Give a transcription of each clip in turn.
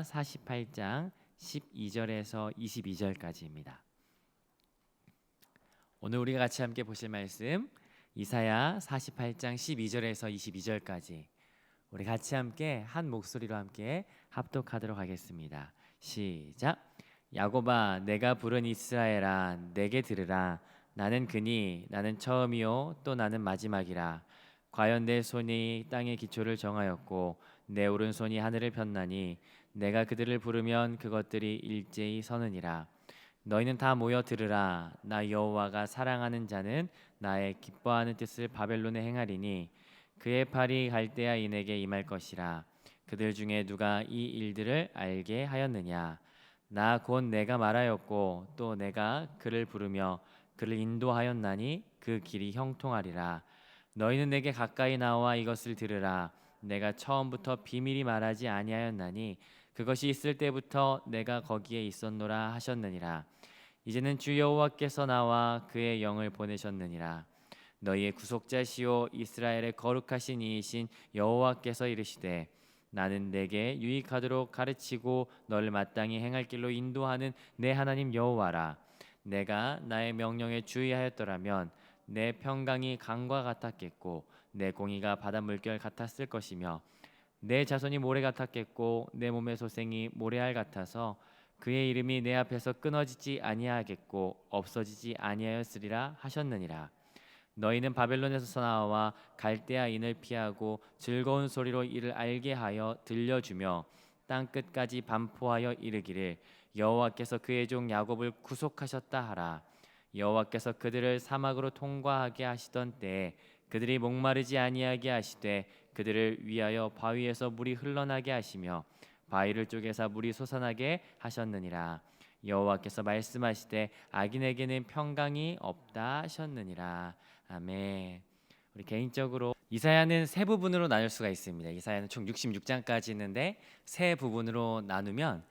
48장 12절에서 22절까지입니다. 오늘 우리가 같이 함께 보실 말씀 이사야 48장 12절에서 22절까지 우리 같이 함께 한 목소리로 함께 합독하도록 하겠습니다. 시작. 야곱아, 내가 부른 이스라엘아, 내게 들으라. 나는 그니 나는 처음이요 또 나는 마지막이라. 과연 내 손이 땅의 기초를 정하였고 내 오른손이 하늘을 폈나니 내가 그들을 부르면 그것들이 일제히 서느니라. 너희는 다 모여 들으라. 나 여호와가 사랑하는 자는 나의 기뻐하는 뜻을 바벨론에 행하리니 그의 팔이 갈대아인에게 임할 것이라. 그들 중에 누가 이 일들을 알게 하였느냐? 나 곧 내가 말하였고 또 내가 그를 부르며 그를 인도하였나니 그 길이 형통하리라. 너희는 내게 가까이 나와 이것을 들으라. 내가 처음부터 비밀히 말하지 아니하였나니 그것이 있을 때부터 내가 거기에 있었노라 하셨느니라. 이제는 주 여호와께서 나와 그의 영을 보내셨느니라. 너희의 구속자시오 이스라엘의 거룩하신 이이신 여호와께서 이르시되 나는 내게 유익하도록 가르치고 너를 마땅히 행할 길로 인도하는 내 하나님 여호와라. 내가 나의 명령에 주의하였더라면 내 평강이 강과 같았겠고 내 공의가 바다 물결 같았을 것이며 내 자손이 모래 같았겠고 내 몸의 소생이 모래알 같아서 그의 이름이 내 앞에서 끊어지지 아니하겠고 없어지지 아니하였으리라 하셨느니라. 너희는 바벨론에서 나와 갈대아인을 피하고 즐거운 소리로 이를 알게 하여 들려주며 땅 끝까지 반포하여 이르기를 여호와께서 그의 종 야곱을 구속하셨다 하라. 여호와께서 그들을 사막으로 통과하게 하시던 때에 그들이 목마르지 아니하게 하시되 그들을 위하여 바위에서 물이 흘러나게 하시며 바위를 쪼개사 물이 솟아나게 하셨느니라. 여호와께서 말씀하시되 악인에게는 평강이 없다 하셨느니라. 아멘. 우리 개인적으로 이사야는 세 부분으로 나눌 수가 있습니다. 이사야는 총 66장까지 있는데 세 부분으로 나누면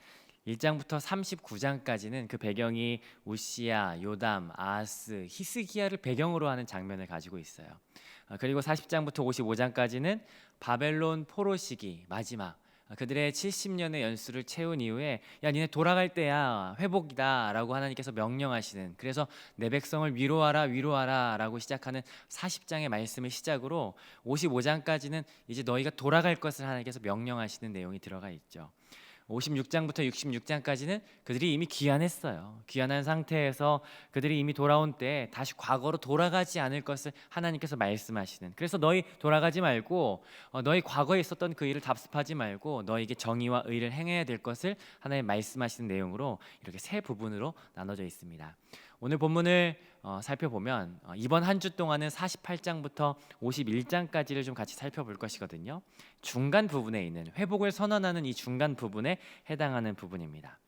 1장부터 39장까지는 그 배경이 우시야, 요담, 아하스, 히스기야를 배경으로 하는 장면을 가지고 있어요. 그리고 40장부터 55장까지는 바벨론 포로 시기 마지막 그들의 70년의 연수를 채운 이후에 야 니네 돌아갈 때야 회복이다 라고 하나님께서 명령하시는, 그래서 내 백성을 위로하라 라고 시작하는 40장의 말씀을 시작으로 55장까지는 이제 너희가 돌아갈 것을 하나님께서 명령하시는 내용이 들어가 있죠. 56장부터 66장까지는 그들이 이미 귀환했어요. 귀환한 상태에서 그들이 이미 돌아온 때 다시 과거로 돌아가지 않을 것을 하나님께서 말씀하시는, 그래서 너희 돌아가지 말고 너희 과거에 있었던 그 일을 답습하지 말고 너희에게 정의와 의를 행해야 될 것을 하나님 말씀하시는 내용으로 이렇게 세 부분으로 나눠져 있습니다. 오늘 본문을 살펴보면 이번 한 주 동안은 48장부터 51장까지를 좀 같이 살펴볼 것이거든요. 중간 부분에 있는 회복을 선언하는 이 중간 부분에 해당하는 부분입니다.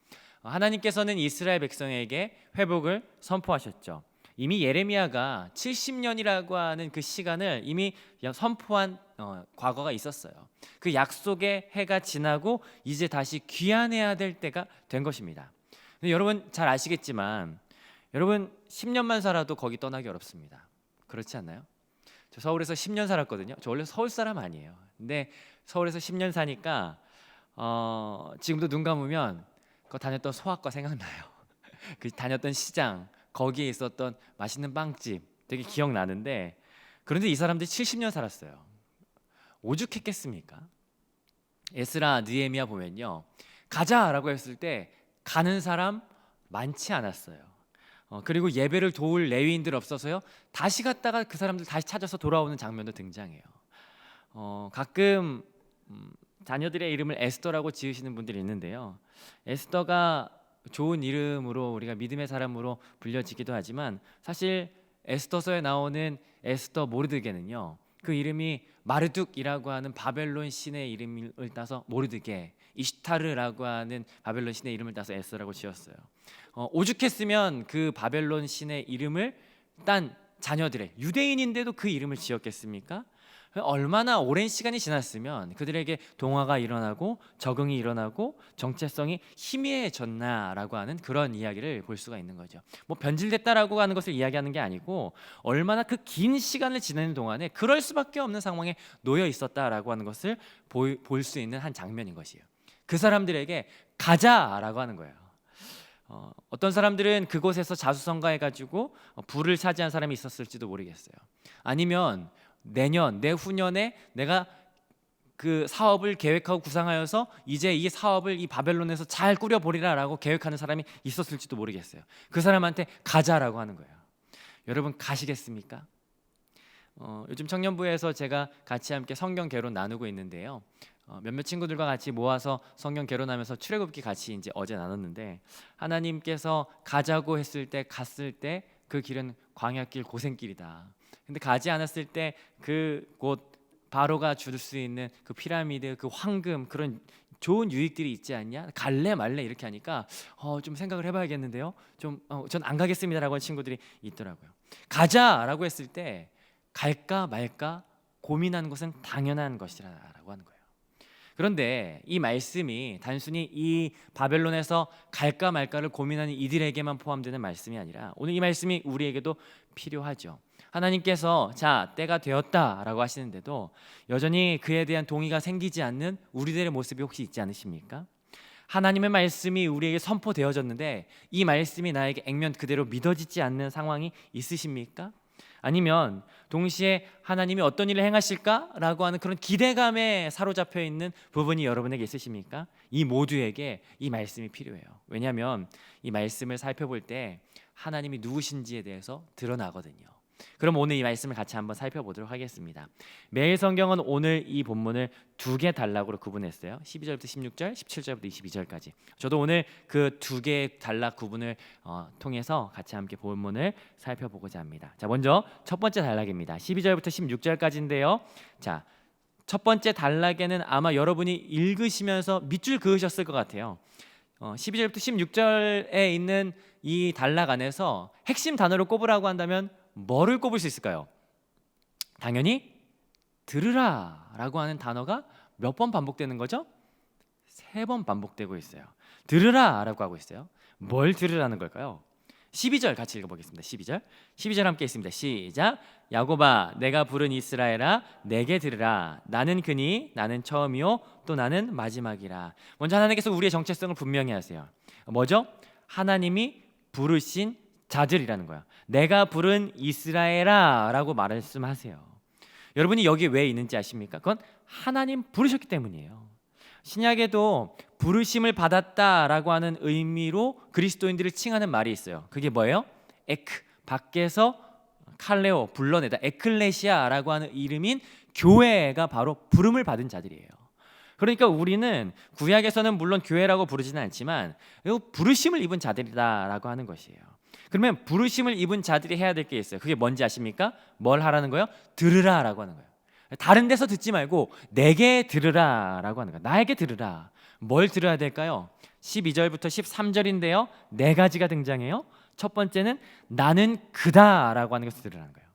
하나님께서는 이스라엘 백성에게 회복을 선포하셨죠. 이미 예레미야가 70년이라고 하는 그 시간을 이미 선포한 과거가 있었어요. 그 약속의 해가 지나고 이제 다시 귀환해야 될 때가 된 것입니다. 근데 여러분 잘 아시겠지만 여러분 10년만 살아도 거기 떠나기 어렵습니다. 그렇지 않나요? 저 서울에서 10년 살았거든요. 저 원래 서울 사람 아니에요. 근데 서울에서 10년 사니까 지금도 눈 감으면 그 다녔던 소아과 생각나요. 그 다녔던 시장, 거기에 있었던 맛있는 빵집 되게 기억나는데, 그런데 이 사람들이 70년 살았어요. 오죽했겠습니까? 에스라, 느헤미야 보면요, 가자라고 했을 때 가는 사람 많지 않았어요. 그리고 예배를 도울 레위인들 없어서요, 다시 갔다가 그 사람들 다시 찾아서 돌아오는 장면도 등장해요. 가끔 자녀들의 이름을 에스더라고 지으시는 분들이 있는데요, 에스더가 좋은 이름으로 우리가 믿음의 사람으로 불려지기도 하지만 사실 에스더서에 나오는 에스더 모르드게는요, 그 이름이 마르둑이라고 하는 바벨론 신의 이름을 따서 모르드게, 이슈타르라고 하는 바벨론 신의 이름을 따서 에스더라고 지었어요. 오죽했으면 그 바벨론 신의 이름을 딴 자녀들의, 유대인인데도 그 이름을 지었겠습니까? 얼마나 오랜 시간이 지났으면 그들에게 동화가 일어나고 적응이 일어나고 정체성이 희미해졌나라고 하는 그런 이야기를 볼 수가 있는 거죠. 뭐 변질됐다라고 하는 것을 이야기하는 게 아니고 얼마나 그 긴 시간을 지내는 동안에 그럴 수밖에 없는 상황에 놓여 있었다라고 하는 것을 볼 수 있는 한 장면인 것이에요. 그 사람들에게 가자라고 하는 거예요. 어떤 사람들은 그곳에서 자수성가해가지고 부를 차지한 사람이 있었을지도 모르겠어요. 아니면 내년, 내후년에 내가 그 사업을 계획하고 구상하여서 이제 이 사업을 이 바벨론에서 잘 꾸려보리라라고 계획하는 사람이 있었을지도 모르겠어요. 그 사람한테 가자라고 하는 거예요. 여러분 가시겠습니까? 요즘 청년부에서 제가 같이 함께 성경 개론 나누고 있는데요. 몇몇 친구들과 같이 모아서 성경 개론하면서 출애굽기 같이 이제 어제 나눴는데, 하나님께서 가자고 했을 때 갔을 때 그 길은 광야길 고생길이다. 근데 가지 않았을 때 그곳 바로가 줄 수 있는 그 피라미드, 그 황금, 그런 좋은 유익들이 있지 않냐? 갈래 말래 이렇게 하니까 좀 생각을 해봐야겠는데요. 전 안 가겠습니다라고 하는 친구들이 있더라고요. 가자라고 했을 때 갈까 말까 고민하는 것은 당연한 것이라고 하는 거예요. 그런데 이 말씀이 단순히 이 바벨론에서 갈까 말까를 고민하는 이들에게만 포함되는 말씀이 아니라 오늘 이 말씀이 우리에게도 필요하죠. 하나님께서 자 때가 되었다라고 하시는데도 여전히 그에 대한 동의가 생기지 않는 우리들의 모습이 혹시 있지 않으십니까? 하나님의 말씀이 우리에게 선포되어졌는데 이 말씀이 나에게 액면 그대로 믿어지지 않는 상황이 있으십니까? 아니면 동시에 하나님이 어떤 일을 행하실까라고 하는 그런 기대감에 사로잡혀 있는 부분이 여러분에게 있으십니까? 이 모두에게 이 말씀이 필요해요. 왜냐하면 이 말씀을 살펴볼 때 하나님이 누구신지에 대해서 드러나거든요. 그럼 오늘 이 말씀을 같이 한번 살펴보도록 하겠습니다. 매일 성경은 오늘 이 본문을 두 개 단락으로 구분했어요. 12절부터 16절, 17절부터 22절까지. 저도 오늘 그 두 개의 단락 구분을 통해서 같이 함께 본문을 살펴보고자 합니다. 자, 먼저 첫 번째 단락입니다. 12절부터 16절까지인데요. 자, 첫 번째 단락에는 아마 여러분이 읽으시면서 밑줄 그으셨을 것 같아요. 12절부터 16절에 있는 이 단락 안에서 핵심 단어를 꼽으라고 한다면 뭐를 꼽을 수 있을까요? 당연히 들으라 라고 하는 단어가 몇 번 반복되는 거죠? 3번 반복되고 있어요. 들으라 라고 하고 있어요. 뭘 들으라는 걸까요? 12절 같이 읽어보겠습니다. 12절 함께 있습니다. 시작. 야곱아 내가 부른 이스라엘아 내게 들으라. 나는 그니 나는 처음이요 또 나는 마지막이라. 먼저 하나님께서 우리의 정체성을 분명히 하세요. 뭐죠? 하나님이 부르신 자들이라는 거야. 내가 부른 이스라엘아 라고 말씀하세요. 여러분이 여기 왜 있는지 아십니까? 그건 하나님 부르셨기 때문이에요. 신약에도 부르심을 받았다라고 하는 의미로 그리스도인들을 칭하는 말이 있어요. 그게 뭐예요? 에크, 밖에서 칼레오, 불러내다. 에클레시아라고 하는 이름인 교회가 바로 부름을 받은 자들이에요. 그러니까 우리는 구약에서는 물론 교회라고 부르지는 않지만 부르심을 입은 자들이다라고 하는 것이에요. 그러면 부르심을 입은 자들이 해야 될 게 있어요. 그게 뭔지 아십니까? 뭘 하라는 거예요? 들으라라고 하는 거예요. 다른 데서 듣지 말고 내게 들으라라고 하는 거예요. 나에게 들으라. 뭘 들어야 될까요? 12절부터 13절인데요. 네 가지가 등장해요. 첫 번째는 나는 그다라고 하는 것을 들으라는 거예요.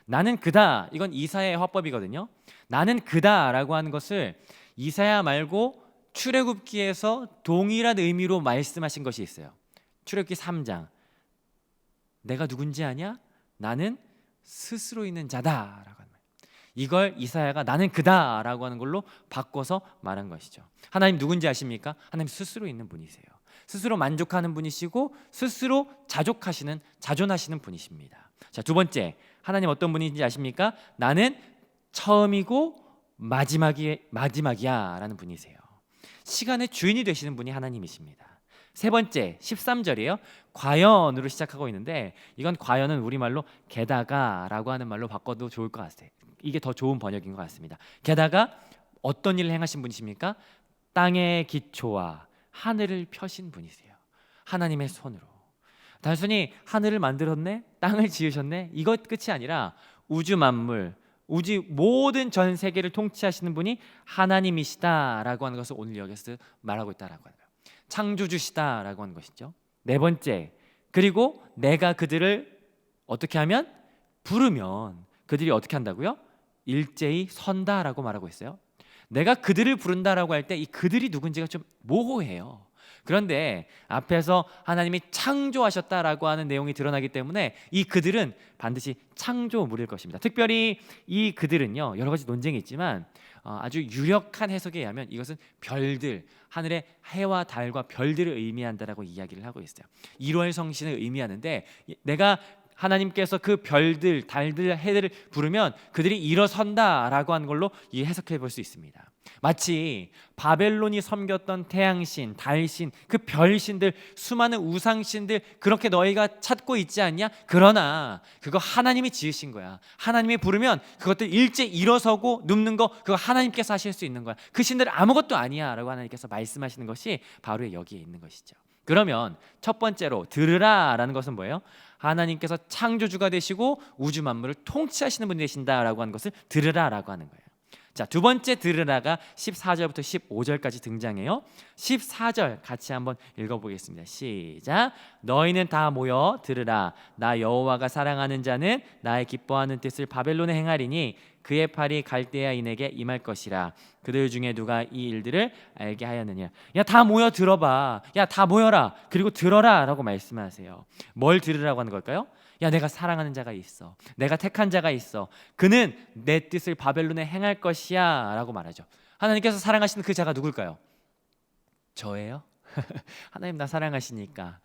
나는 그다. 이건 이사야의 화법이거든요. 나는 그다라고 하는 것을 이사야 말고 출애굽기에서 동일한 의미로 말씀하신 것이 있어요. 출애굽기 3장. 내가 누군지 아냐? 나는 스스로 있는 자다라고 하는 거예요. 이걸 이사야가 나는 그다라고 하는 걸로 바꿔서 말한 것이죠. 하나님 누군지 아십니까? 하나님 스스로 있는 분이세요. 스스로 만족하는 분이시고 스스로 자존하시는 분이십니다. 자, 두 번째, 하나님 어떤 분인지 아십니까? 나는 처음이고 마지막이야라는 분이세요. 시간의 주인이 되시는 분이 하나님이십니다. 세 번째 13절이에요. 과연으로 시작하고 있는데 이건 과연은 우리말로 게다가라고 하는 말로 바꿔도 좋을 것 같아요. 이게 더 좋은 번역인 것 같습니다. 게다가 어떤 일을 행하신 분이십니까? 땅의 기초와 하늘을 펴신 분이세요. 하나님의 손으로. 단순히 하늘을 만들었네, 땅을 지으셨네, 이것 끝이 아니라 우주 만물, 우주 모든 전 세계를 통치하시는 분이 하나님이시다라고 하는 것을 오늘 여기서 말하고 있다라고 하는 거예요. 창조주시다라고 하는 것이죠. 네 번째, 그리고 내가 그들을 어떻게 하면 부르면 그들이 어떻게 한다고요? 일제히 선다라고 말하고 있어요. 내가 그들을 부른다라고 할 때 이 그들이 누군지가 좀 모호해요. 그런데 앞에서 하나님이 창조하셨다라고 하는 내용이 드러나기 때문에 이 그들은 반드시 창조물일 것입니다. 특별히 이 그들은요, 여러 가지 논쟁이 있지만 아주 유력한 해석에 의하면 이것은 별들, 하늘의 해와 달과 별들을 의미한다라고 이야기를 하고 있어요. 1월 성신을 의미하는데 내가 하나님께서 그 별들, 달들, 해들을 부르면 그들이 일어선다라고 하는 걸로 해석해 볼 수 있습니다. 마치 바벨론이 섬겼던 태양신, 달신, 그 별신들, 수많은 우상신들 그렇게 너희가 찾고 있지 않냐? 그러나 그거 하나님이 지으신 거야. 하나님이 부르면 그것들 일제 일어서고 눕는 거 그거 하나님께서 하실 수 있는 거야. 그 신들 아무것도 아니야 라고 하나님께서 말씀하시는 것이 바로 여기에 있는 것이죠. 그러면 첫 번째로 들으라 라는 것은 뭐예요? 하나님께서 창조주가 되시고 우주 만물을 통치하시는 분이 되신다라고 하는 것을 들으라라고 하는 거예요. 자, 두 번째 들으라가 14절부터 15절까지 등장해요. 14절 같이 한번 읽어보겠습니다. 시작. 너희는 다 모여 들으라. 나 여호와가 사랑하는 자는 나의 기뻐하는 뜻을 바벨론에 행하리니 그의 팔이 갈대아인에게 임할 것이라. 그들 중에 누가 이 일들을 알게 하였느냐. 야, 다 모여 들어봐. 야, 다 모여라. 그리고 들어라 라고 말씀하세요. 뭘 들으라고 하는 걸까요? 야, 내가 사랑하는 자가 있어. 내가 택한 자가 있어. 그는 내 뜻을 바벨론에 행할 것이야 라고 말하죠. 하나님께서 사랑하시는 그 자가 누굴까요? 저예요? 하나님 나 사랑하시니까.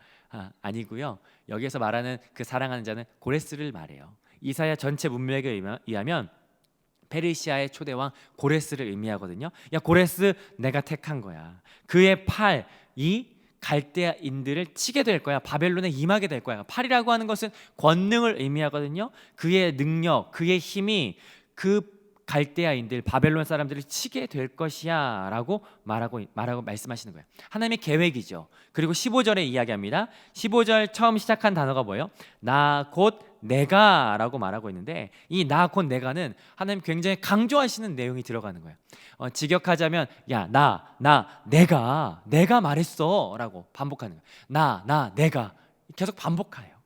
아니고요. 여기에서 말하는 그 사랑하는 자는 고레스를 말해요. 이사야 전체 문맥에 의하면 페르시아의 초대왕 고레스를 의미하거든요. 야, 고레스 내가 택한 거야. 그의 팔이 갈대아인들을 치게 될 거야. 바벨론에 임하게 될 거야. 팔이라고 하는 것은 권능을 의미하거든요. 그의 능력, 그의 힘이 그 갈대아인들, 바벨론 사람들을 치게 될 것이야 라고 말하고 말씀하시는 거예요. 하나님의 계획이죠. 그리고 15절에 이야기합니다. 15절 처음 시작한 단어가 뭐예요? 나 곧 내가 라고 말하고 있는데 이 나 곧 내가는 하나님 굉장히 강조하시는 내용이 들어가는 거예요. 직역하자면 야, 내가 말했어 라고 반복하는 거예요. 내가 계속 반복해요.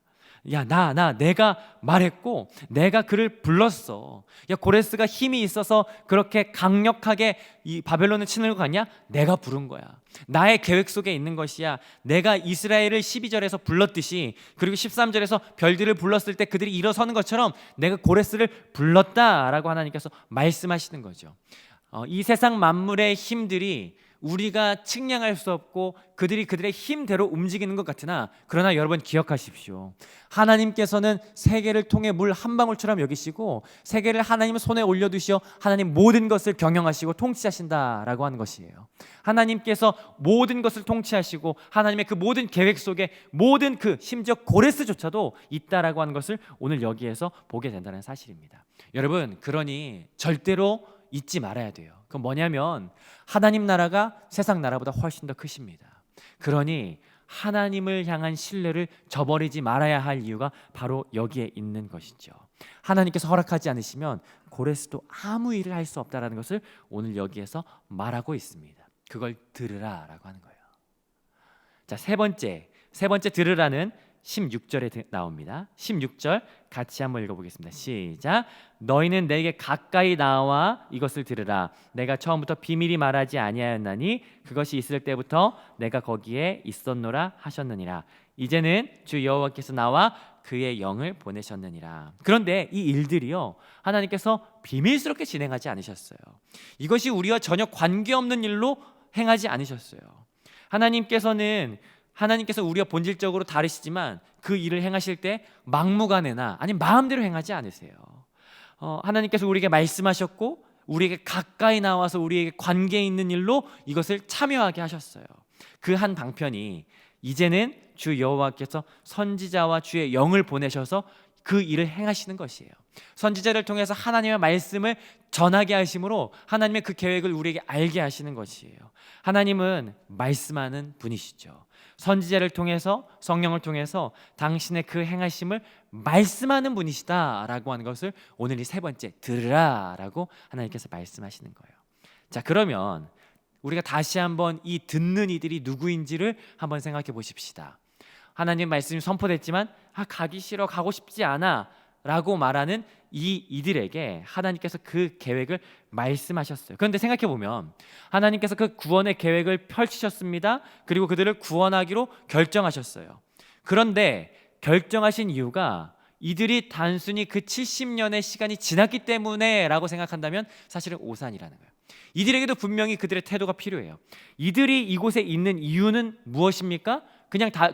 야, 내가 말했고 내가 그를 불렀어. 야, 고레스가 힘이 있어서 그렇게 강력하게 이 바벨론을 치는 거 같냐? 내가 부른 거야. 나의 계획 속에 있는 것이야. 내가 이스라엘을 12절에서 불렀듯이 그리고 13절에서 별들을 불렀을 때 그들이 일어서는 것처럼 내가 고레스를 불렀다라고 하나님께서 말씀하시는 거죠. 이 세상 만물의 힘들이 우리가 측량할 수 없고 그들이 그들의 힘대로 움직이는 것 같으나 그러나 여러분 기억하십시오. 하나님께서는 세계를 통해 물 한 방울처럼 여기시고 세계를 하나님 손에 올려두시어 하나님 모든 것을 경영하시고 통치하신다라고 하는 것이에요. 하나님께서 모든 것을 통치하시고 하나님의 그 모든 계획 속에 모든 그 심지어 고레스조차도 있다라고 하는 것을 오늘 여기에서 보게 된다는 사실입니다. 여러분, 그러니 절대로 잊지 말아야 돼요. 그건 뭐냐면 하나님 나라가 세상 나라보다 훨씬 더 크십니다. 그러니 하나님을 향한 신뢰를 저버리지 말아야 할 이유가 바로 여기에 있는 것이죠. 하나님께서 허락하지 않으시면 고레스도 아무 일을 할 수 없다라는 것을 오늘 여기에서 말하고 있습니다. 그걸 들으라라고 하는 거예요. 자, 세 번째 들으라는 16절에 나옵니다. 16절 같이 한번 읽어보겠습니다. 시작. 너희는 내게 가까이 나와 이것을 들으라. 내가 처음부터 비밀히 말하지 아니하였나니 그것이 있을 때부터 내가 거기에 있었노라 하셨느니라. 이제는 주 여호와께서 나와 그의 영을 보내셨느니라. 그런데 이 일들이요, 하나님께서 비밀스럽게 진행하지 않으셨어요. 이것이 우리와 전혀 관계없는 일로 행하지 않으셨어요. 하나님께서 우리가 본질적으로 다르시지만 그 일을 행하실 때 막무가내나 아니면 마음대로 행하지 않으세요. 하나님께서 우리에게 말씀하셨고 우리에게 가까이 나와서 우리에게 관계 있는 일로 이것을 참여하게 하셨어요. 그 한 방편이 이제는 주 여호와께서 선지자와 주의 영을 보내셔서 그 일을 행하시는 것이에요. 선지자를 통해서 하나님의 말씀을 전하게 하심으로 하나님의 그 계획을 우리에게 알게 하시는 것이에요. 하나님은 말씀하는 분이시죠. 선지자를 통해서 성령을 통해서 당신의 그 행하심을 말씀하는 분이시다라고 하는 것을 오늘 이 세 번째 들으라라고 하나님께서 말씀하시는 거예요. 자, 그러면 우리가 다시 한번 이 듣는 이들이 누구인지를 한번 생각해 보십시다. 하나님 말씀이 선포됐지만 가기 싫어, 가고 싶지 않아 라고 말하는 이들에게 하나님께서 그 계획을 말씀하셨어요. 그런데 생각해 보면 하나님께서 그 구원의 계획을 펼치셨습니다. 그리고 그들을 구원하기로 결정하셨어요. 그런데 결정하신 이유가 이들이 단순히 그 70년의 시간이 지났기 때문에 라고 생각한다면 사실은 오산이라는 거예요. 이들에게도 분명히 그들의 태도가 필요해요. 이들이 이곳에 있는 이유는 무엇입니까?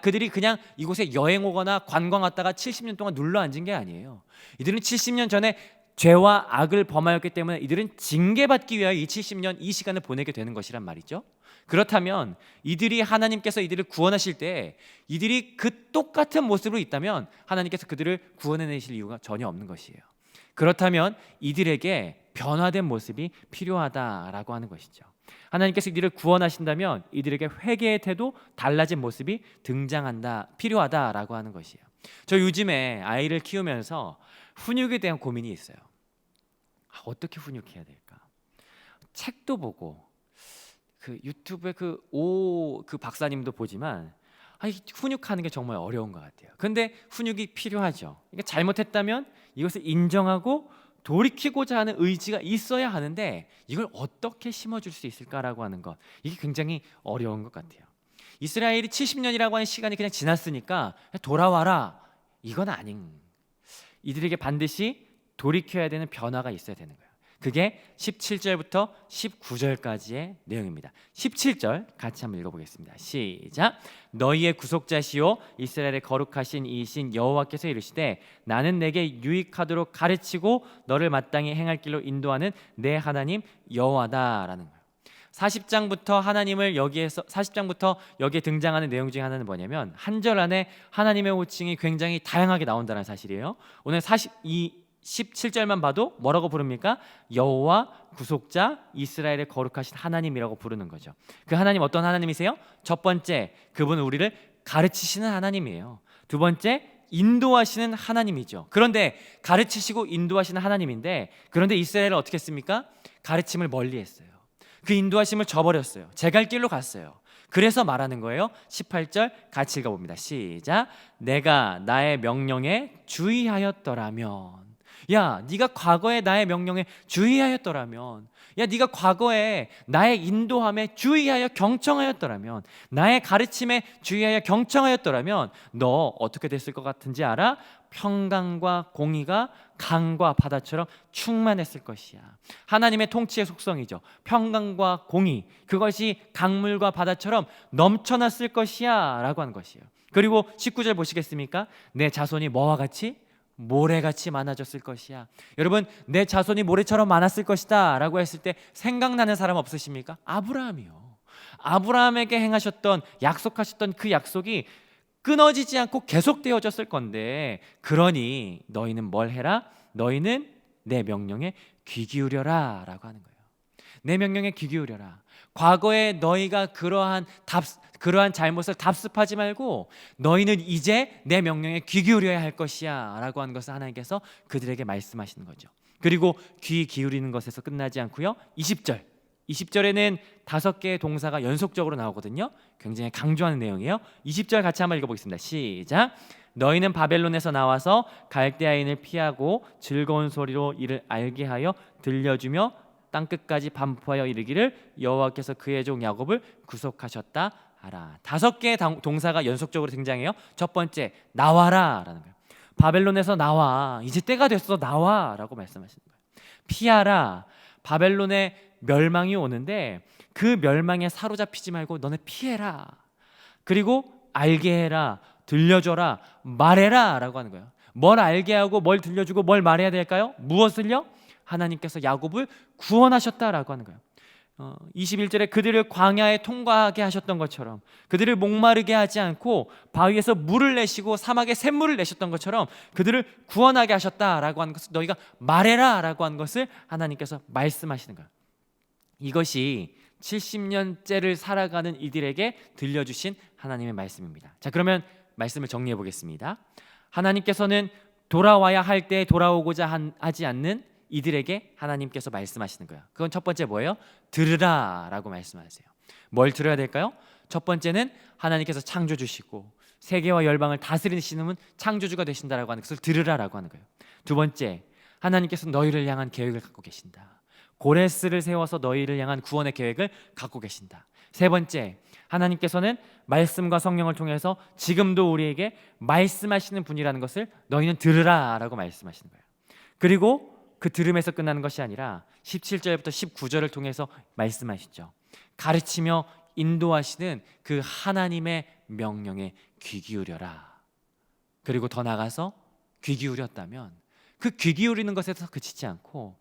그들이 그냥 이곳에 여행 오거나 관광 왔다가 70년 동안 눌러 앉은 게 아니에요. 이들은 70년 전에 죄와 악을 범하였기 때문에 이들은 징계받기 위하여 이 70년 이 시간을 보내게 되는 것이란 말이죠. 그렇다면 이들이 하나님께서 이들을 구원하실 때 이들이 그 똑같은 모습으로 있다면 하나님께서 그들을 구원해내실 이유가 전혀 없는 것이에요. 그렇다면 이들에게 변화된 모습이 필요하다라고 하는 것이죠. 하나님께서 이들을 구원하신다면 이들에게 회개의 태도, 달라진 모습이 필요하다라고 하는 것이에요. 저 요즘에 아이를 키우면서 훈육에 대한 고민이 있어요. 어떻게 훈육해야 될까? 책도 보고 그 유튜브에 그 박사님도 보지만 훈육하는 게 정말 어려운 것 같아요. 근데 훈육이 필요하죠. 그러니까 잘못했다면 이것을 인정하고 돌이키고자 하는 의지가 있어야 하는데 이걸 어떻게 심어줄 수 있을까라고 하는 것, 이게 굉장히 어려운 것 같아요. 이스라엘이 70년이라고 하는 시간이 그냥 지났으니까 돌아와라, 이건 아닌, 이들에게 반드시 돌이켜야 되는 변화가 있어야 되는 거예요. 그게 17절부터 19절까지의 내용입니다. 17절 같이 한번 읽어보겠습니다. 시작. 너희의 구속자시오 이스라엘의 거룩하신 이신 여호와께서 이르시되 나는 내게 유익하도록 가르치고 너를 마땅히 행할 길로 인도하는 내 하나님 여호와다라는 거예요. 40장부터 여기에 등장하는 내용 중에 하나는 뭐냐면 한 절 안에 하나님의 호칭이 굉장히 다양하게 나온다는 사실이에요. 오늘 17절만 봐도 뭐라고 부릅니까? 여호와 구속자 이스라엘의 거룩하신 하나님이라고 부르는 거죠. 그 하나님 어떤 하나님이세요? 첫 번째, 그분은 우리를 가르치시는 하나님이에요. 두 번째, 인도하시는 하나님이죠. 그런데 가르치시고 인도하시는 하나님인데, 그런데 이스라엘은 어떻게 했습니까? 가르침을 멀리했어요. 그 인도하심을 저버렸어요. 제 갈 길로 갔어요. 그래서 말하는 거예요. 18절 같이 읽어봅니다. 시작. 내가 나의 명령에 주의하였더라면, 야, 네가 과거에 나의 명령에 주의하였더라면, 야, 네가 과거에 나의 인도함에 주의하여 경청하였더라면, 나의 가르침에 주의하여 경청하였더라면 너 어떻게 됐을 것 같은지 알아? 평강과 공의가 강과 바다처럼 충만했을 것이야. 하나님의 통치의 속성이죠. 평강과 공의, 그것이 강물과 바다처럼 넘쳐났을 것이야 라고 하는 것이에요. 그리고 19절 보시겠습니까? 내 자손이 뭐와 같이? 모래같이 많아졌을 것이야. 여러분, 내 자손이 모래처럼 많았을 것이다 라고 했을 때 생각나는 사람 없으십니까? 아브라함이요. 아브라함에게 행하셨던, 약속하셨던 그 약속이 끊어지지 않고 계속되어졌을 건데, 그러니 너희는 뭘 해라? 너희는 내 명령에 귀 기울여라 라고 하는 거예요. 내 명령에 귀 기울여라. 과거에 너희가 그러한 잘못을 답습하지 말고 너희는 이제 내 명령에 귀 기울여야 할 것이야 라고 하는 것을 하나님께서 그들에게 말씀하시는 거죠. 그리고 귀 기울이는 것에서 끝나지 않고요, 20절에는 5개의 동사가 연속적으로 나오거든요. 굉장히 강조하는 내용이에요. 20절 같이 한번 읽어보겠습니다. 시작. 너희는 바벨론에서 나와서 갈대아인을 피하고 즐거운 소리로 이를 알게 하여 들려주며 땅끝까지 반포하여 이르기를 여호와께서 그의 종 야곱을 구속하셨다 하라. 5개의 동사가 연속적으로 등장해요. 첫 번째, 나와라 라는 거예요. 바벨론에서 나와, 이제 때가 됐어, 나와 라고 말씀하시는 거예요. 피하라, 바벨론의 멸망이 오는데 그 멸망에 사로잡히지 말고 너네 피해라. 그리고 알게 해라, 들려줘라, 말해라 라고 하는 거예요. 뭘 알게 하고 뭘 들려주고 뭘 말해야 될까요? 무엇을요? 하나님께서 야곱을 구원하셨다라고 하는 거예요. 21절에 그들을 광야에 통과하게 하셨던 것처럼, 그들을 목마르게 하지 않고 바위에서 물을 내시고 사막에 샘물을 내셨던 것처럼 그들을 구원하게 하셨다라고 하는 것을 너희가 말해라 라고 하는 것을 하나님께서 말씀하시는 거예요. 이것이 70년째를 살아가는 이들에게 들려주신 하나님의 말씀입니다. 자, 그러면 말씀을 정리해 보겠습니다. 하나님께서는 돌아와야 할 때 돌아오고자 하지 않는 이들에게 하나님께서 말씀하시는 거예요. 그건 첫 번째 뭐예요? 들으라 라고 말씀하세요. 뭘 들어야 될까요? 첫 번째는 하나님께서 창조주시고 세계와 열방을 다스리시는 분, 창조주가 되신다라고 하는 것을 들으라라고 하는 거예요. 두 번째, 하나님께서 너희를 향한 계획을 갖고 계신다. 고레스를 세워서 너희를 향한 구원의 계획을 갖고 계신다. 세 번째, 하나님께서는 말씀과 성령을 통해서 지금도 우리에게 말씀하시는 분이라는 것을 너희는 들으라 라고 말씀하시는 거예요. 그리고 그 들음에서 끝나는 것이 아니라 17절부터 19절을 통해서 말씀하시죠. 가르치며 인도하시는 그 하나님의 명령에 귀 기울여라. 그리고 더 나아가서 귀 기울였다면 그 귀 기울이는 것에서 그치지 않고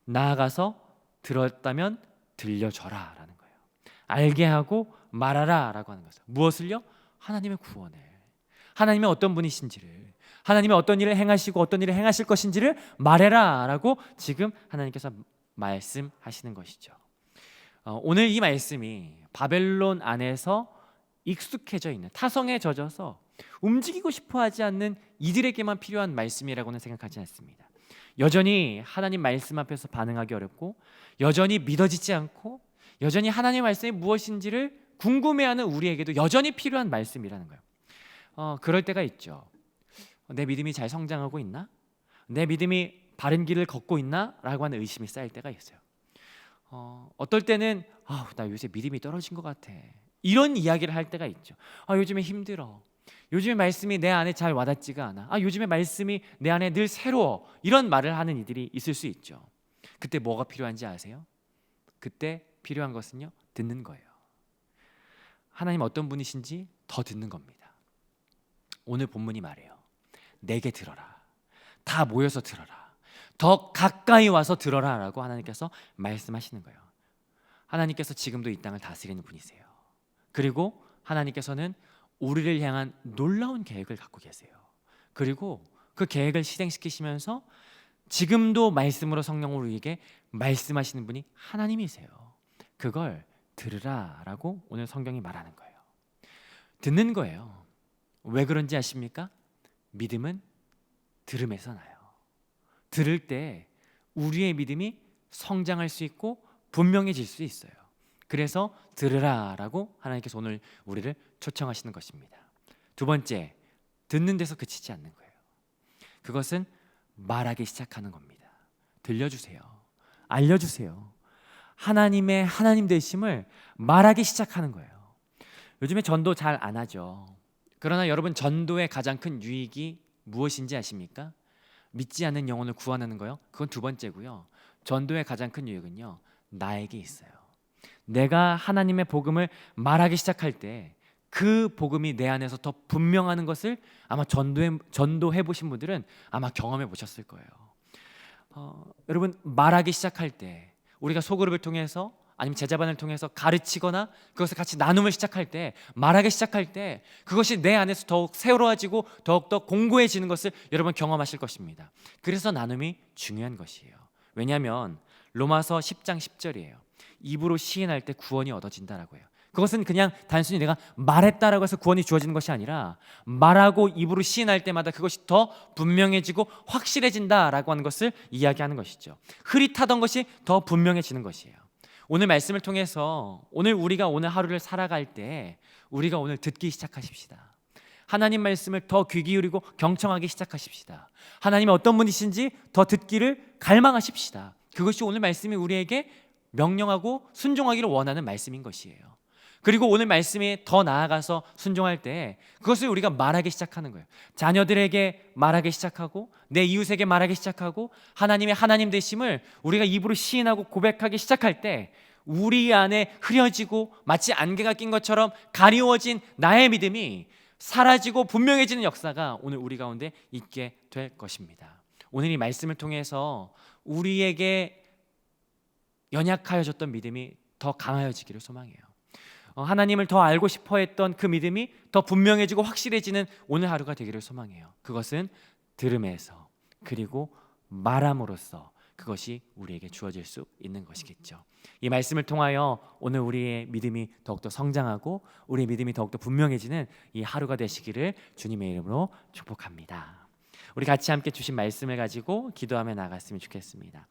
나아가서 들었다면 들려줘라 라는 거예요. 알게 하고 말하라 라고 하는 것은 무엇을요? 하나님의 구원을, 하나님의 어떤 분이신지를, 하나님의 어떤 일을 행하시고 어떤 일을 행하실 것인지를 말해라 라고 지금 하나님께서 말씀하시는 것이죠. 오늘 이 말씀이 바벨론 안에서 익숙해져 있는, 타성에 젖어서 움직이고 싶어 하지 않는 이들에게만 필요한 말씀이라고는 생각하지 않습니다. 여전히 하나님 말씀 앞에서 반응하기 어렵고 여전히 믿어지지 않고 여전히 하나님의 말씀이 무엇인지를 궁금해하는 우리에게도 여전히 필요한 말씀이라는 거예요. 그럴 때가 있죠. 내 믿음이 잘 성장하고 있나? 내 믿음이 바른 길을 걷고 있나? 라고 하는 의심이 쌓일 때가 있어요. 어떨 때는 나 요새 믿음이 떨어진 것 같아, 이런 이야기를 할 때가 있죠. 요즘에 힘들어, 요즘에 말씀이 내 안에 잘 와닿지가 않아, 요즘에 말씀이 내 안에 늘 새로워, 이런 말을 하는 이들이 있을 수 있죠. 그때 뭐가 필요한지 아세요? 그때 필요한 것은요, 듣는 거예요. 하나님 어떤 분이신지 더 듣는 겁니다. 오늘 본문이 말해요. 내게 들어라, 다 모여서 들어라, 더 가까이 와서 들어라 라고 하나님께서 말씀하시는 거예요. 하나님께서 지금도 이 땅을 다스리는 분이세요. 그리고 하나님께서는 우리를 향한 놀라운 계획을 갖고 계세요. 그리고 그 계획을 실행시키시면서 지금도 말씀으로 성령으로 우리에게 말씀하시는 분이 하나님이세요. 그걸 들으라 라고 오늘 성경이 말하는 거예요. 듣는 거예요. 왜 그런지 아십니까? 믿음은 들음에서 나요. 들을 때 우리의 믿음이 성장할 수 있고 분명해질 수 있어요. 그래서 들으라 라고 하나님께서 오늘 우리를 초청하시는 것입니다. 두 번째, 듣는 데서 그치지 않는 거예요. 그것은 말하기 시작하는 겁니다. 들려주세요, 알려주세요. 하나님의 하나님 되심을 말하기 시작하는 거예요. 요즘에 전도 잘 안 하죠. 그러나 여러분, 전도의 가장 큰 유익이 무엇인지 아십니까? 믿지 않는 영혼을 구원하는 거요. 그건 두 번째고요. 전도의 가장 큰 유익은요, 나에게 있어요. 내가 하나님의 복음을 말하기 시작할 때 그 복음이 내 안에서 더 분명하는 것을 아마 전도해 보신 분들은 아마 경험해 보셨을 거예요. 여러분, 말하기 시작할 때 우리가 소그룹을 통해서 아니면 제자반을 통해서 가르치거나 그것을 같이 나눔을 시작할 때, 말하기 시작할 때 그것이 내 안에서 더욱 새로워지고 더욱더 공고해지는 것을 여러분 경험하실 것입니다. 그래서 나눔이 중요한 것이에요. 왜냐하면 로마서 10장 10절이에요. 입으로 시인할 때 구원이 얻어진다라고 해요. 그것은 그냥 단순히 내가 말했다라고 해서 구원이 주어지는 것이 아니라 말하고 입으로 시인할 때마다 그것이 더 분명해지고 확실해진다라고 하는 것을 이야기하는 것이죠. 흐릿하던 것이 더 분명해지는 것이에요. 오늘 말씀을 통해서 우리가 오늘 하루를 살아갈 때 우리가 오늘 듣기 시작하십시다. 하나님 말씀을 더 귀 기울이고 경청하기 시작하십시다. 하나님이 어떤 분이신지 더 듣기를 갈망하십시다. 그것이 오늘 말씀이 우리에게 명령하고 순종하기를 원하는 말씀인 것이에요. 그리고 오늘 말씀이 더 나아가서 순종할 때 그것을 우리가 말하기 시작하는 거예요. 자녀들에게 말하기 시작하고 내 이웃에게 말하기 시작하고 하나님의 하나님 되심을 우리가 입으로 시인하고 고백하기 시작할 때 우리 안에 흐려지고 마치 안개가 낀 것처럼 가리워진 나의 믿음이 사라지고 분명해지는 역사가 오늘 우리 가운데 있게 될 것입니다. 오늘 이 말씀을 통해서 우리에게 연약하여졌던 믿음이 더 강하여지기를 소망해요. 하나님을 더 알고 싶어 했던 그 믿음이 더 분명해지고 확실해지는 오늘 하루가 되기를 소망해요. 그것은 들음에서 그리고 말함으로써 그것이 우리에게 주어질 수 있는 것이겠죠. 이 말씀을 통하여 오늘 우리의 믿음이 더욱더 성장하고 우리의 믿음이 더욱더 분명해지는 이 하루가 되시기를 주님의 이름으로 축복합니다. 우리 같이 함께 주신 말씀을 가지고 기도하며 나갔으면 좋겠습니다.